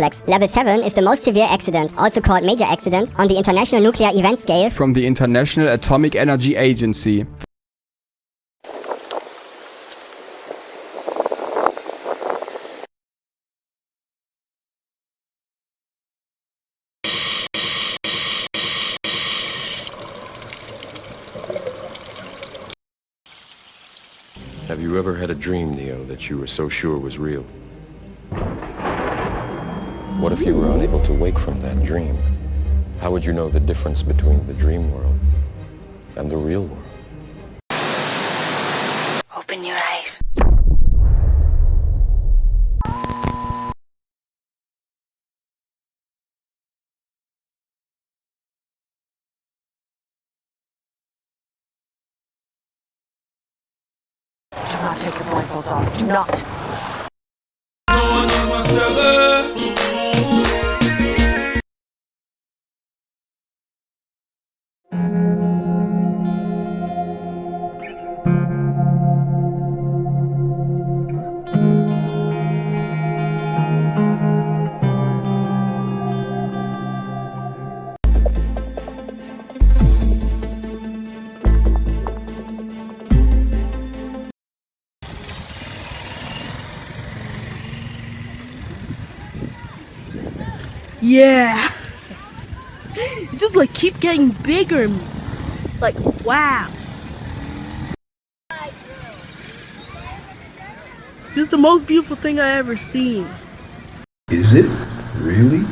complex. Level 7 is the most severe accident, also called major accident, on the International Nuclear Event Scale from the International Atomic Energy Agency. Have you ever had a dream, Neo, that you were so sure was real? What if you were unable to wake from that dream? How would you know the difference between the dream world and the real world? Open your eyes. Do not take your blindfolds off. Do not. Yeah. You just like keep getting bigger. Like, wow. This is the most beautiful thing I ever seen. Is it? Really?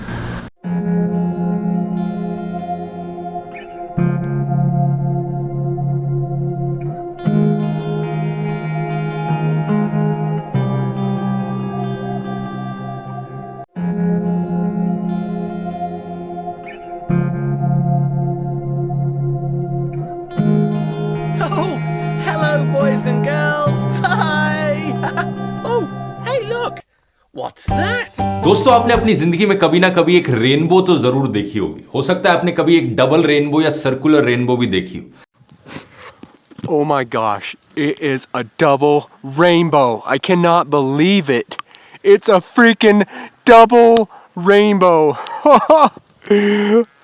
Oh, hello, boys and girls. Hi. Oh, hey, look. What's that? दोस्तों, आपने अपनी जिंदगी में कभी ना कभी एक rainbow तो जरूर देखी होगी। हो सकता है आपने कभी एक डबल रेनबो या सर्कुलर रेनबो भी देखी हो। Oh my gosh, it is a double rainbow. I cannot believe it. It's a freaking double rainbow.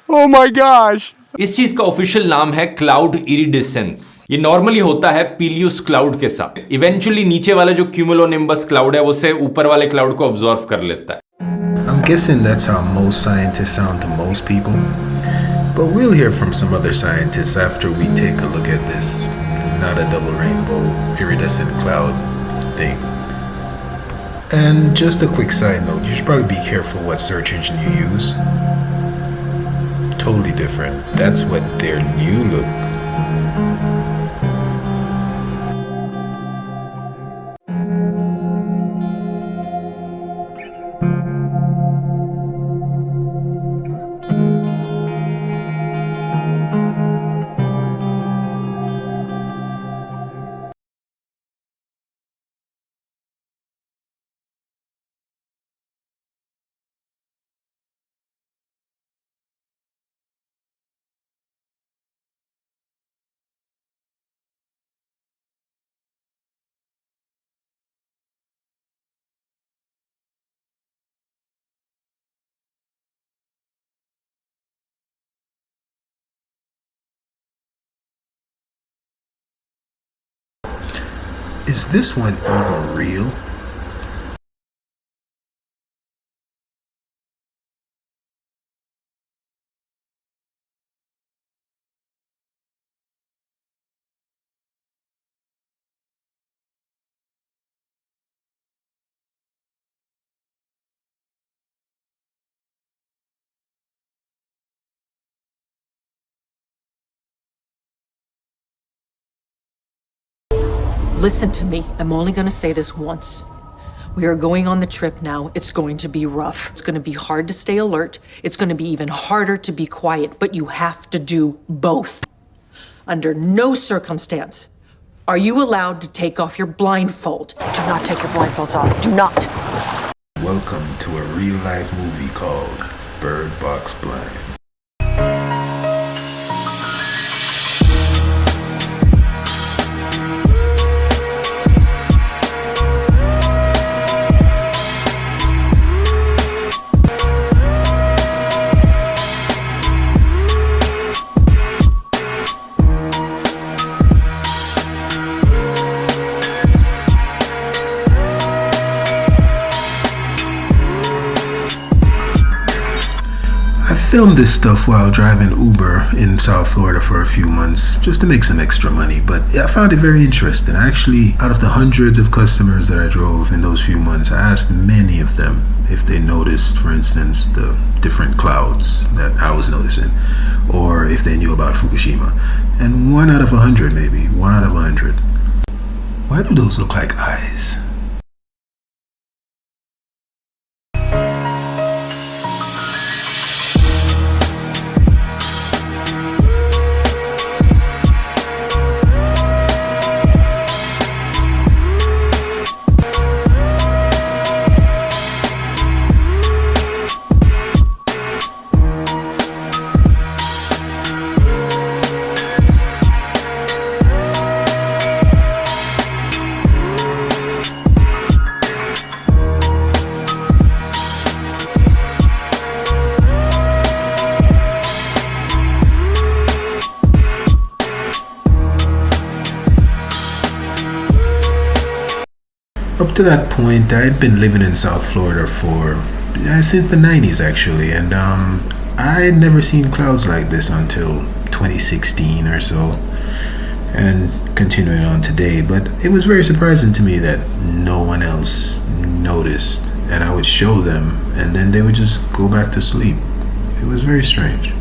Oh my gosh. इस चीज का ऑफिशियल नाम है क्लाउड इरिडिसेंस। ये नॉर्मली होता है पीलियस क्लाउड के साथ। इवेंचुअली नीचे वाला जो क्यूमुलोनिम्बस क्लाउड है वो से ऊपर वाले क्लाउड को ऑब्जर्व कर लेता है। I'm guessing that's how most scientists sound to most people. But we'll hear from some other scientists after we take a look at this not a double rainbow iridescent cloud thing. And just a quick side note, you should probably be careful what search engine you use. Totally different. That's what their new look. Is this one even real? Listen to me. I'm only going to say this once. We are going on the trip now. It's going to be rough. It's going to be hard to stay alert. It's going to be even harder to be quiet. But you have to do both. Under no circumstance are you allowed to take off your blindfold. Do not take your blindfolds off. Do not. Welcome to a real-life movie called Box Blind. filmed this stuff while driving Uber in South Florida for a few months just to make some extra money, but I found it very interesting. Actually, out of the hundreds of customers that I drove in those few months, I asked many of them if they noticed, for instance, the different clouds that I was noticing, or if they knew about Fukushima. And 1 out of 100, maybe 1 out of 100. Why do those look like eyes? Up to that point, I had been living in South Florida for since the 90s actually, and I had never seen clouds like this until 2016 or so, and continuing on today. But it was very surprising to me that no one else noticed, and I would show them and then they would just go back to sleep. It was very strange.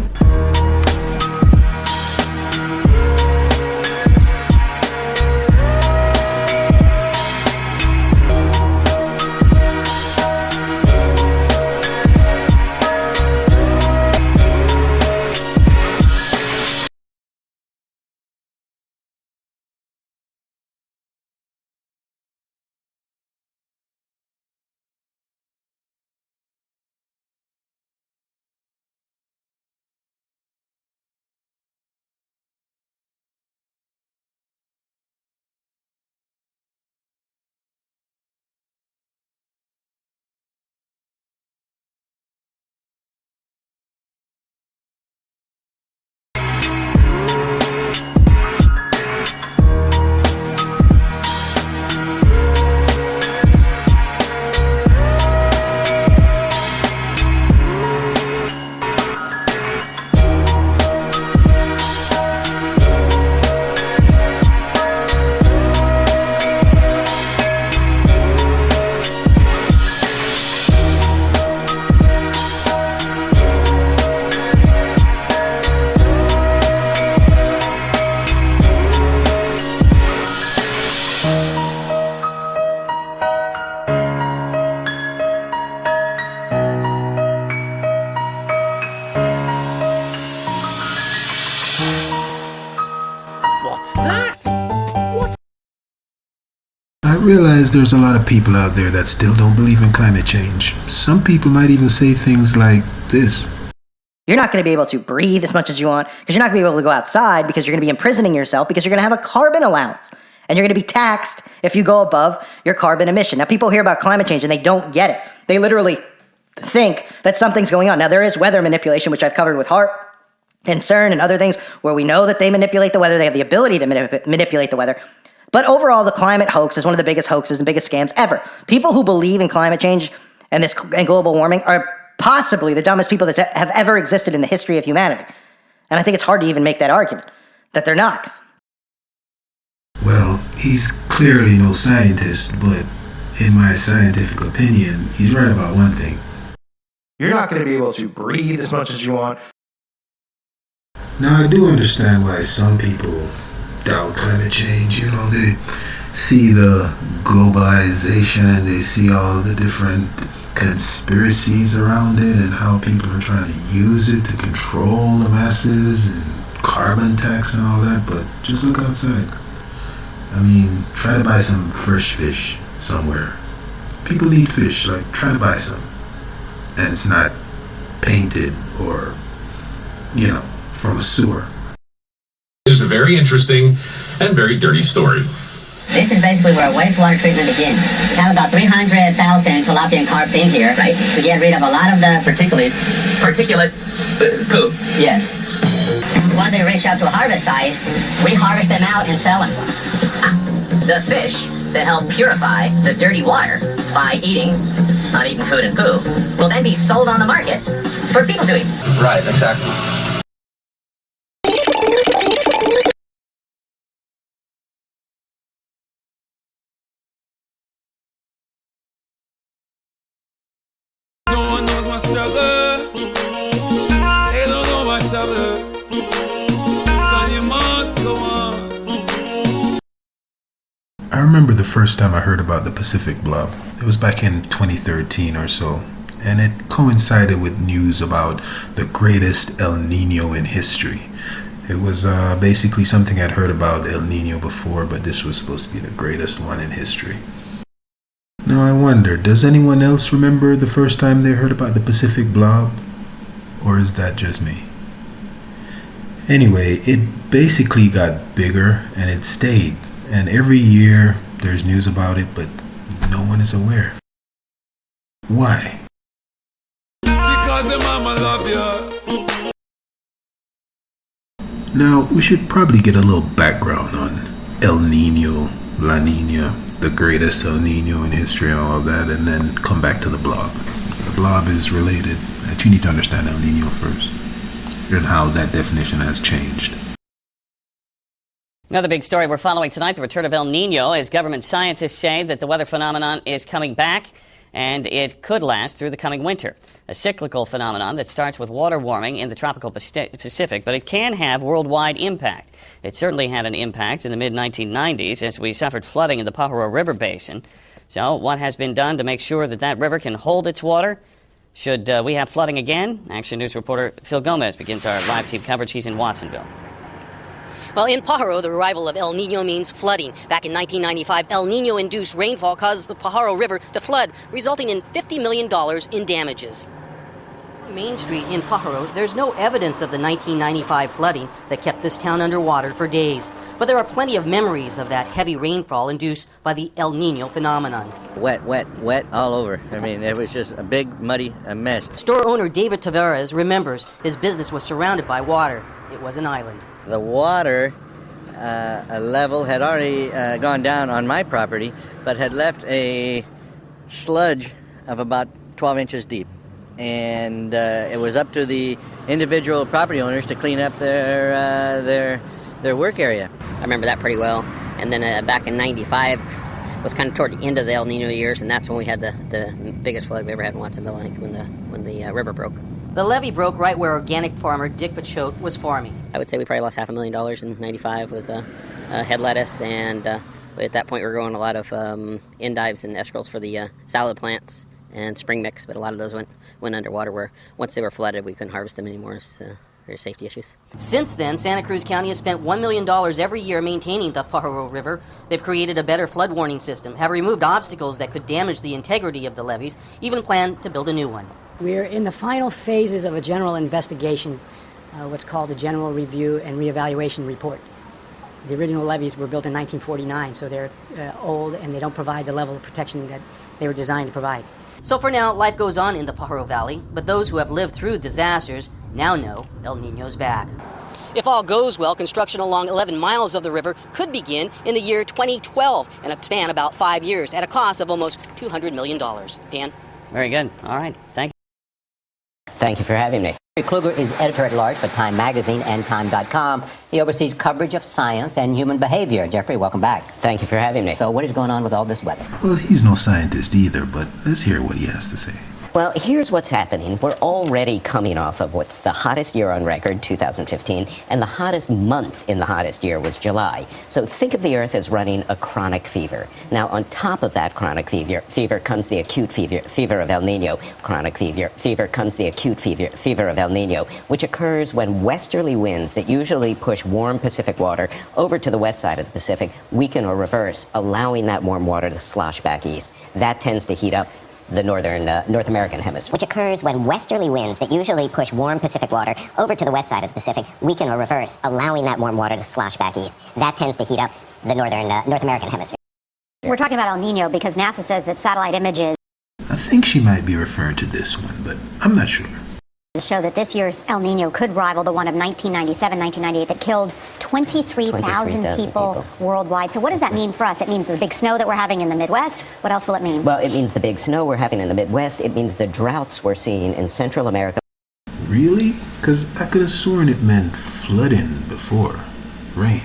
What's that? What? I realize there's a lot of people out there that still don't believe in climate change. Some people might even say things like this. You're not going to be able to breathe as much as you want because you're not going to be able to go outside because you're going to be imprisoning yourself because you're going to have a carbon allowance. And you're going to be taxed if you go above your carbon emission. Now, people hear about climate change and they don't get it. They literally think that something's going on. Now, there is weather manipulation, which I've covered with HAARP and CERN and other things where we know that they manipulate the weather. They have the ability to manipulate the weather. But overall, the climate hoax is one of the biggest hoaxes and biggest scams ever. People who believe in climate change and global warming are possibly the dumbest people that have ever existed in the history of humanity. And I think it's hard to even make that argument, that they're not. Well, he's clearly no scientist, but in my scientific opinion, he's right about one thing. You're not going to be able to breathe as much as you want. Now, I do understand why some people doubt climate change. You know, they see the globalization and they see all the different conspiracies around it and how people are trying to use it to control the masses and carbon tax and all that, but just look outside. I mean, try to buy some fresh fish somewhere. People need fish, like try to buy some. And it's not painted or, you know, from a sewer. It's a very interesting and very dirty story. This is basically where wastewater treatment begins. We have about 300,000 tilapia and carp in here, right, to get rid of a lot of the particulate poop. Yes. Once they reach up to harvest size, we harvest them out and sell them. The fish that help purify the dirty water by not eating food and poo, will then be sold on the market for people to eat. Right, exactly. No one knows my struggle. They don't know my trouble. So you must go on. I remember the first time I heard about the Pacific blob. It was back in 2013 or so, and it coincided with news about the greatest El Nino in history. It was basically something I'd heard about El Nino before, but this was supposed to be the greatest one in history. Now I wonder, does anyone else remember the first time they heard about the Pacific blob? Or is that just me? Anyway, it basically got bigger and it stayed. And every year there's news about it, but no one is aware. Why? Because the mama love you. Now, we should probably get a little background on El Nino, La Nina, the greatest El Nino in history and all of that, and then come back to the blob. The blob is related, but you need to understand El Nino first, and how that definition has changed. Another big story we're following tonight, the return of El Nino, as government scientists say that the weather phenomenon is coming back and it could last through the coming winter. A cyclical phenomenon that starts with water warming in the tropical Pacific, but it can have worldwide impact. It certainly had an impact in the mid-1990s as we suffered flooding in the Pajaro River Basin. So what has been done to make sure that that river can hold its water? Should we have flooding again? Action News reporter Phil Gomez begins our live team coverage. He's in Watsonville. Well, in Pajaro, the arrival of El Nino means flooding. Back in 1995, El Nino-induced rainfall caused the Pajaro River to flood, resulting in $50 million in damages. Main Street in Pajaro, there's no evidence of the 1995 flooding that kept this town underwater for days. But there are plenty of memories of that heavy rainfall induced by the El Nino phenomenon. Wet all over. I mean, it was just a big, muddy mess. Store owner David Tavares remembers his business was surrounded by water. It was an island. The water level had already gone down on my property, but had left a sludge of about 12 inches deep. And it was up to the individual property owners to clean up their work area. I remember that pretty well. And then back in 95 was kind of toward the end of the El Nino years, and that's when we had the biggest flood we ever had in Watsonville, I think, when the river broke. The levee broke right where organic farmer Dick Pachote was farming. I would say we probably lost $500,000 in 95 with head lettuce, and at that point we were growing a lot of endives and escargots for the salad plants and spring mix, but a lot of those went underwater where once they were flooded we couldn't harvest them anymore for safety issues. Since then, Santa Cruz County has spent $1 million every year maintaining the Pajaro River. They've created a better flood warning system, have removed obstacles that could damage the integrity of the levees, even planned to build a new one. We're in the final phases of a general investigation, what's called a general review and reevaluation report. The original levees were built in 1949, so they're old and they don't provide the level of protection that they were designed to provide. So for now, life goes on in the Pajaro Valley, but those who have lived through disasters now know El Nino's back. If all goes well, construction along 11 miles of the river could begin in the year 2012 and span about 5 years at a cost of almost $200 million. Dan? Very good. All right. Thank you. Thank you for having me. Jeffrey Kluger is editor-at-large for Time Magazine and Time.com. He oversees coverage of science and human behavior. Jeffrey, welcome back. Thank you for having me. So what is going on with all this weather? Well, he's no scientist either, but let's hear what he has to say. Well, here's what's happening. We're already coming off of what's the hottest year on record, 2015, and the hottest month in the hottest year was July. So think of the Earth as running a chronic fever. Now, on top of that chronic fever comes the acute fever of El Nino. Chronic fever comes the acute fever of El Nino, which occurs when westerly winds that usually push warm Pacific water over to the west side of the Pacific weaken or reverse, allowing that warm water to slosh back east. That tends to heat up the North American hemisphere. Which occurs when westerly winds that usually push warm Pacific water over to the west side of the Pacific weaken or reverse, allowing that warm water to slosh back east. That tends to heat up the North American hemisphere. We're talking about El Nino because NASA says that satellite images I think she might be referring to this one, but I'm not sure. show that this year's El Nino could rival the one of 1997, 1998 that killed 23,000 people worldwide. So what does that mean for us? It means the big snow that we're having in the Midwest. What else will it mean? Well, it means the big snow we're having in the Midwest. It means the droughts we're seeing in Central America. Really? Because I could have sworn it meant flooding before. Rain.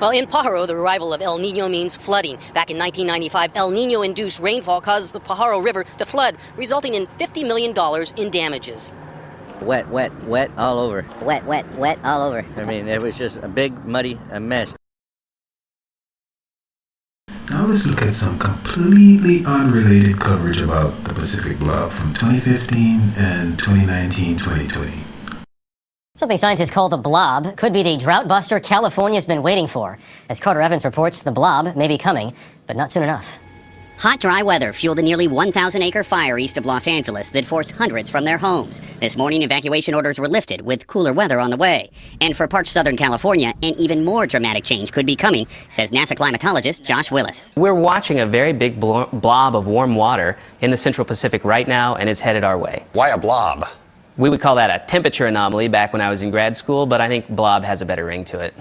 Well, in Pajaro, the arrival of El Nino means flooding. Back in 1995, El Nino-induced rainfall caused the Pajaro River to flood, resulting in $50 million in damages. Wet, wet, wet all over. Wet, wet, wet all over. I mean, it was just a big, muddy mess. Now let's look at some completely unrelated coverage about the Pacific Blob from 2015 and 2019-2020. Something scientists call the blob could be the drought buster California's been waiting for. As Carter Evans reports, the blob may be coming, but not soon enough. Hot, dry weather fueled a nearly 1,000-acre fire east of Los Angeles that forced hundreds from their homes. This morning, evacuation orders were lifted, with cooler weather on the way. And for parts Southern California, an even more dramatic change could be coming, says NASA climatologist Josh Willis. We're watching a very big blob of warm water in the Central Pacific right now, and it's headed our way. Why a blob? We would call that a temperature anomaly back when I was in grad school, but I think blob has a better ring to it.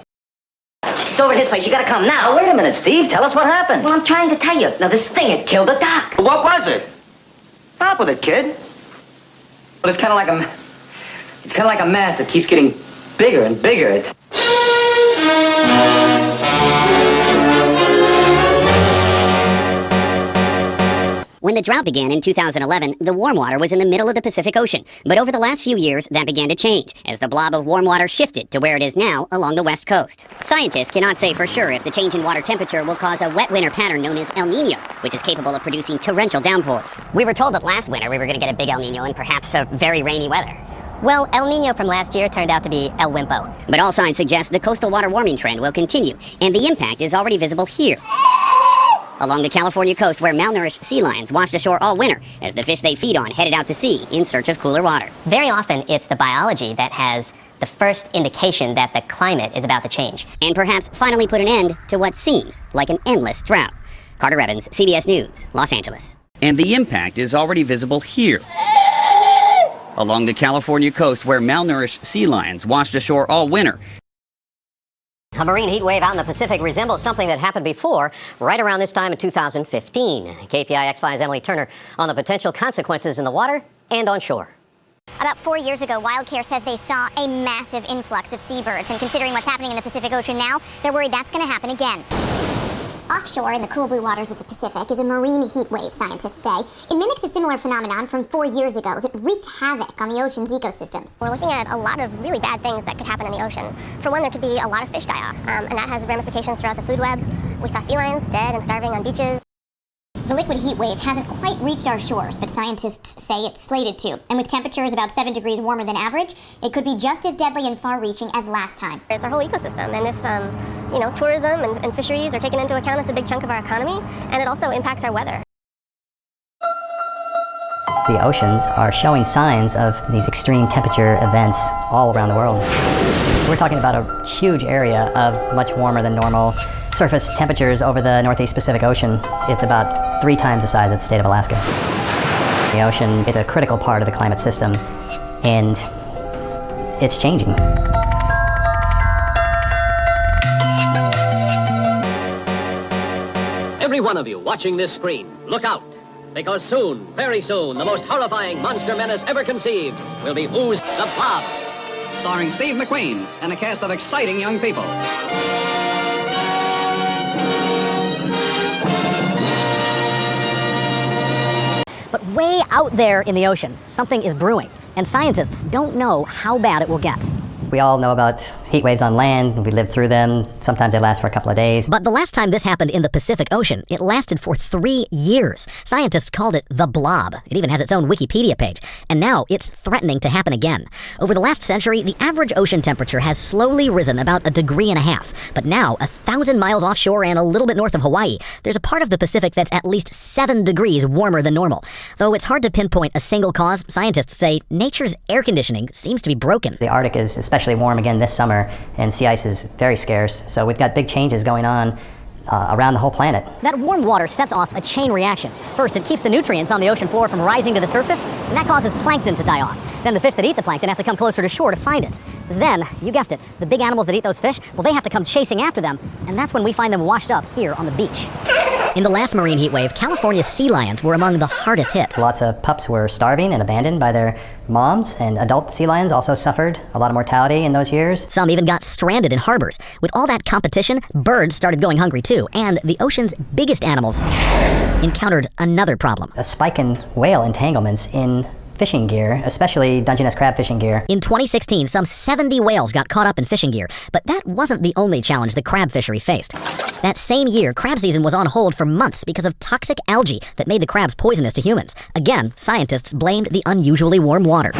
It's over at his place. You gotta come now. Oh, wait a minute, Steve. Tell us what happened. Well, I'm trying to tell you. Now, this thing had killed a duck. What was it? Stop with it, kid. But it's kind of like a mass that keeps getting bigger and bigger. When the drought began in 2011, the warm water was in the middle of the Pacific Ocean. But over the last few years, that began to change, as the blob of warm water shifted to where it is now along the west coast. Scientists cannot say for sure if the change in water temperature will cause a wet winter pattern known as El Nino, which is capable of producing torrential downpours. We were told that last winter we were going to get a big El Nino and perhaps a very rainy weather. Well, El Nino from last year turned out to be El Wimpo. But all signs suggest the coastal water warming trend will continue, and the impact is already visible here. Along the California coast, where malnourished sea lions washed ashore all winter as the fish they feed on headed out to sea in search of cooler water. Very often, it's the biology that has the first indication that the climate is about to change. And perhaps finally put an end to what seems like an endless drought. Carter Evans, CBS News, Los Angeles. And the impact is already visible here. Along the California coast, where malnourished sea lions washed ashore all winter. A marine heat wave out in the Pacific resembles something that happened before, right around this time in 2015. KPI X5's Emily Turner on the potential consequences in the water and on shore. About 4 years ago, WildCare says they saw a massive influx of seabirds, and considering what's happening in the Pacific Ocean now, they're worried that's going to happen again. Offshore in the cool blue waters of the Pacific is a marine heat wave, scientists say. It mimics a similar phenomenon from 4 years ago that wreaked havoc on the ocean's ecosystems. We're looking at a lot of really bad things that could happen in the ocean. For one, there could be a lot of fish die off, and that has ramifications throughout the food web. We saw sea lions dead and starving on beaches. The liquid heat wave hasn't quite reached our shores, but scientists say it's slated to. And with temperatures about 7 degrees warmer than average, it could be just as deadly and far-reaching as last time. It's our whole ecosystem, and if tourism and fisheries are taken into account, it's a big chunk of our economy, and it also impacts our weather. The oceans are showing signs of these extreme temperature events all around the world. We're talking about a huge area of much warmer than normal surface temperatures over the Northeast Pacific Ocean. It's about 3 times the size of the state of Alaska. The ocean is a critical part of the climate system, and it's changing. Every one of you watching this screen, look out! Because soon, very soon, the most horrifying monster menace ever conceived will be Ooze the Blob. Starring Steve McQueen and a cast of exciting young people. But way out there in the ocean, something is brewing, and scientists don't know how bad it will get. We all know about heat waves on land. We live through them. Sometimes they last for a couple of days. But the last time this happened in the Pacific Ocean, it lasted for 3 years. Scientists called it the blob. It even has its own Wikipedia page. And now it's threatening to happen again. Over the last century, the average ocean temperature has slowly risen about 1.5 degrees. But now, 1,000 miles offshore and a little bit north of Hawaii, there's a part of the Pacific that's at least 7 degrees warmer than normal. Though it's hard to pinpoint a single cause, scientists say nature's air conditioning seems to be broken. The Arctic is especially warm again this summer, and sea ice is very scarce, so we've got big changes going on around the whole planet. That warm water sets off a chain reaction. First, it keeps the nutrients on the ocean floor from rising to the surface, and that causes plankton to die off. Then the fish that eat the plankton have to come closer to shore to find it. Then, you guessed it, the big animals that eat those fish, well, they have to come chasing after them, and that's when we find them washed up here on the beach. In the last marine heat wave, California's sea lions were among the hardest hit. Lots of pups were starving and abandoned by their moms, and adult sea lions also suffered a lot of mortality in those years. Some even got stranded in harbors. With all that competition, birds started going hungry too, and the ocean's biggest animals encountered another problem. A spike in whale entanglements in fishing gear, especially Dungeness crab fishing gear. In 2016, some 70 whales got caught up in fishing gear, but that wasn't the only challenge the crab fishery faced. That same year, crab season was on hold for months because of toxic algae that made the crabs poisonous to humans. Again, scientists blamed the unusually warm water.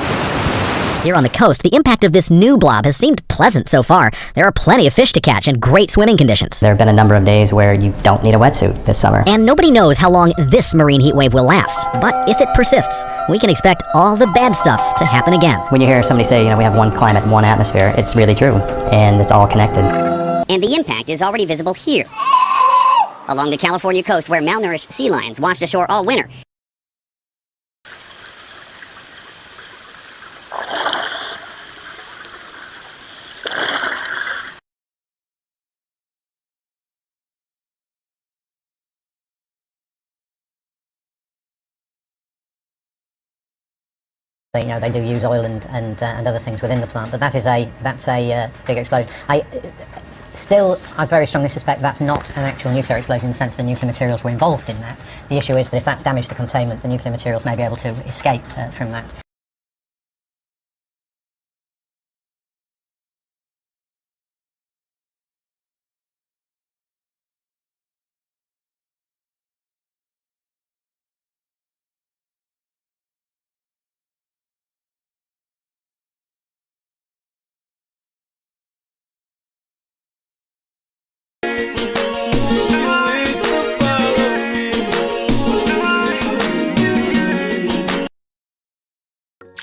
Here on the coast, the impact of this new blob has seemed pleasant so far. There are plenty of fish to catch and great swimming conditions. There have been a number of days where you don't need a wetsuit this summer. And nobody knows how long this marine heat wave will last. But if it persists, we can expect all the bad stuff to happen again. When you hear somebody say, we have one climate, one atmosphere, it's really true. And it's all connected. And the impact is already visible here, along the California coast where malnourished sea lions washed ashore all winter. They do use oil and other things within the plant, but that's a big explosion. I very strongly suspect that's not an actual nuclear explosion in the sense that nuclear materials were involved in that. The issue is that if that's damaged the containment, the nuclear materials may be able to escape from that.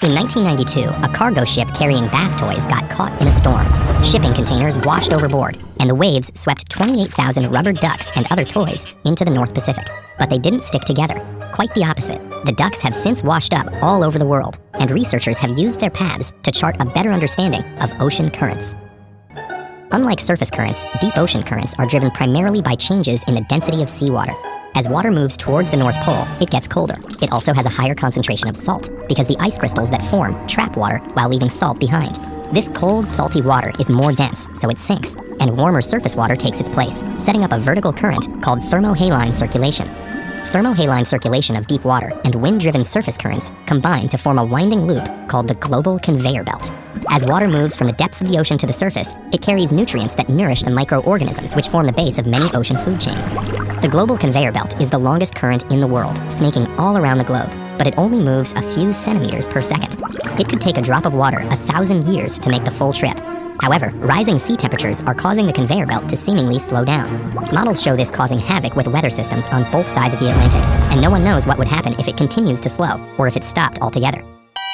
In 1992, a cargo ship carrying bath toys got caught in a storm. Shipping containers washed overboard, and the waves swept 28,000 rubber ducks and other toys into the North Pacific. But they didn't stick together. Quite the opposite. The ducks have since washed up all over the world, and researchers have used their paths to chart a better understanding of ocean currents. Unlike surface currents, deep ocean currents are driven primarily by changes in the density of seawater. As water moves towards the North Pole, it gets colder. It also has a higher concentration of salt, because the ice crystals that form trap water while leaving salt behind. This cold, salty water is more dense, so it sinks, and warmer surface water takes its place, setting up a vertical current called thermohaline circulation. Thermohaline circulation of deep water and wind-driven surface currents combine to form a winding loop called the global conveyor belt. As water moves from the depths of the ocean to the surface, it carries nutrients that nourish the microorganisms which form the base of many ocean food chains. The global conveyor belt is the longest current in the world, snaking all around the globe, but it only moves a few centimeters per second. It could take a drop of water 1,000 years to make the full trip. However, rising sea temperatures are causing the conveyor belt to seemingly slow down. Models show this causing havoc with weather systems on both sides of the Atlantic, and no one knows what would happen if it continues to slow, or if it stopped altogether.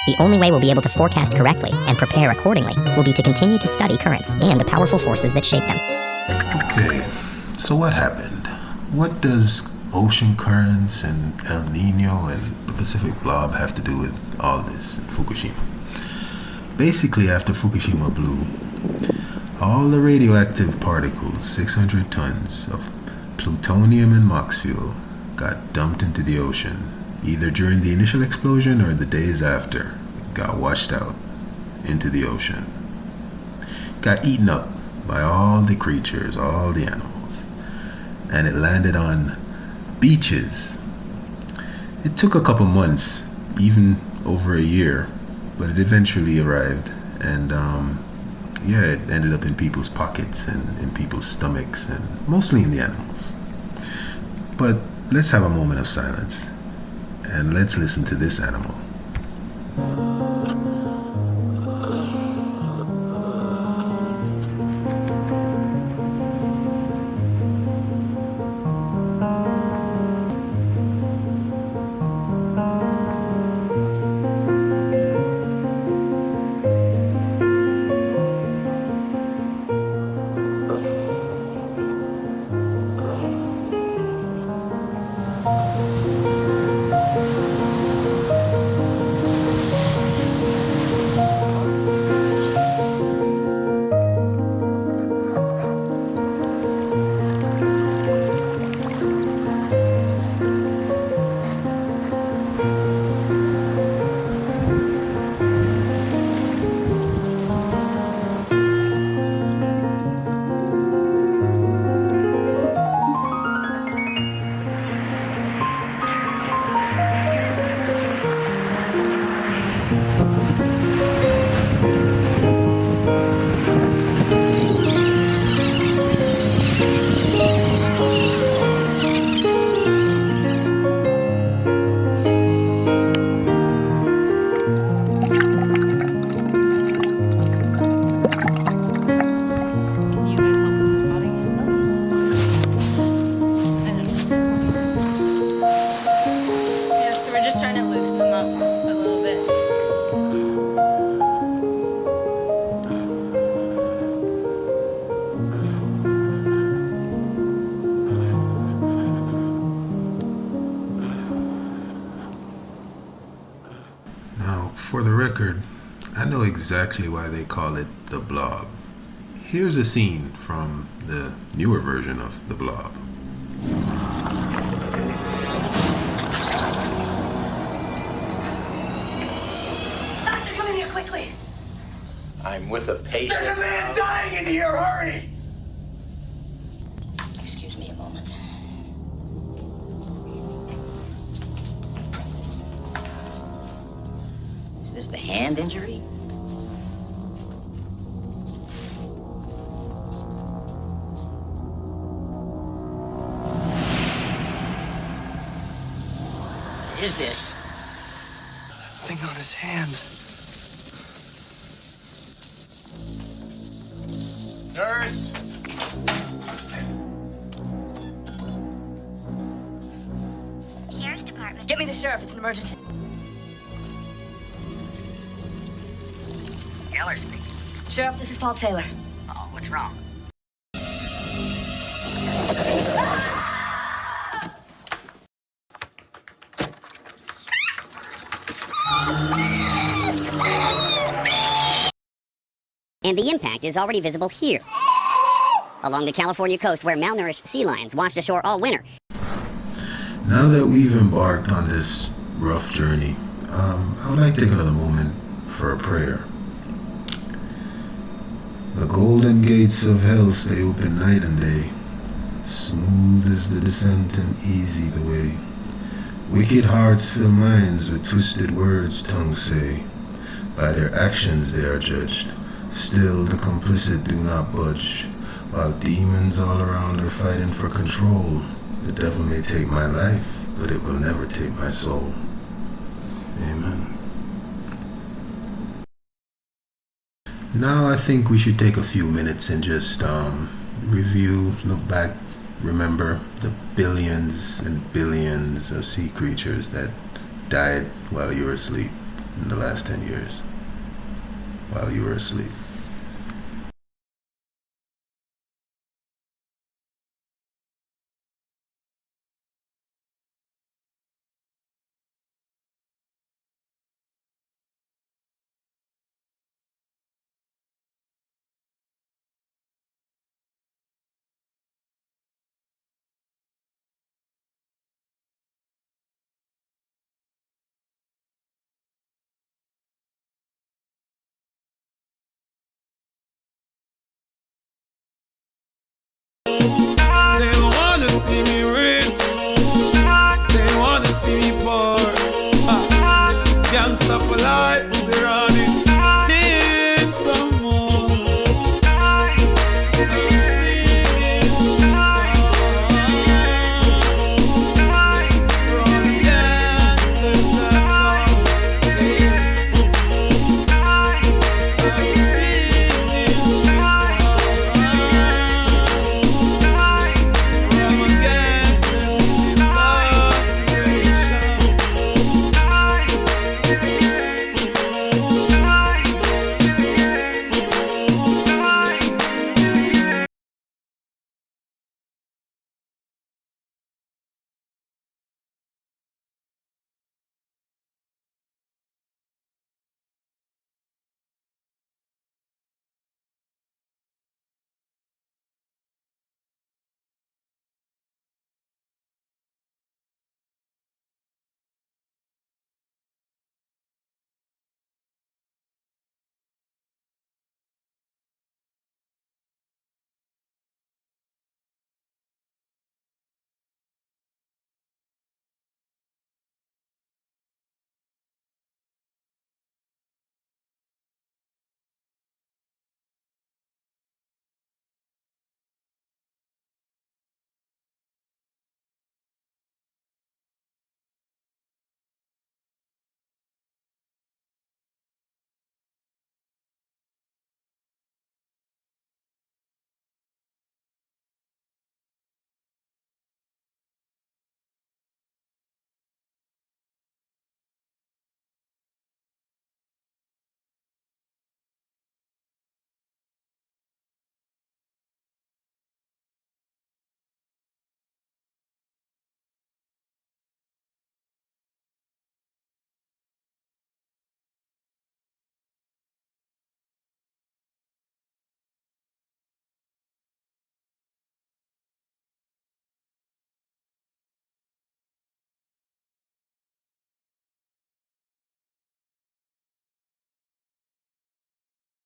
The only way we'll be able to forecast correctly and prepare accordingly will be to continue to study currents and the powerful forces that shape them. Okay, so what happened? What does ocean currents and El Nino and the Pacific blob have to do with all this in Fukushima? Basically, after Fukushima blew, all the radioactive particles, 600 tons of plutonium and MOX fuel, got dumped into the ocean, either during the initial explosion or the days after. It got washed out into the ocean. Got eaten up by all the creatures, all the animals. And it landed on beaches. It took a couple months, even over a year, but it eventually arrived. And it ended up in people's pockets and in people's stomachs and mostly in the animals. But let's have a moment of silence and let's listen to this animal. record, I know exactly why they call it The Blob. Here's a scene from the newer version of The Blob. Doctor, come in here quickly. I'm with a patient. There's a man dying in here, hurry! Excuse me a moment. Is this the hand injury? What is this? Thing on his hand. Nurse! Sheriff's Department. Get me the sheriff, it's an emergency. Geller speaking. Sheriff, this is Paul Taylor. Oh, what's wrong? And the impact is already visible here, along the California coast where malnourished sea lions washed ashore all winter. Now that we've embarked on this rough journey, I would like to take another moment for a prayer. The golden gates of hell stay open night and day. Smooth is the descent and easy the way. Wicked hearts fill minds with twisted words, tongues say. By their actions they are judged. Still the complicit do not budge. While demons all around are fighting for control. The devil may take my life, but it will never take my soul. Amen. Now I think we should take a few minutes and just review, look back, remember the billions and billions of sea creatures that died while you were asleep in the last 10 years. While you were asleep.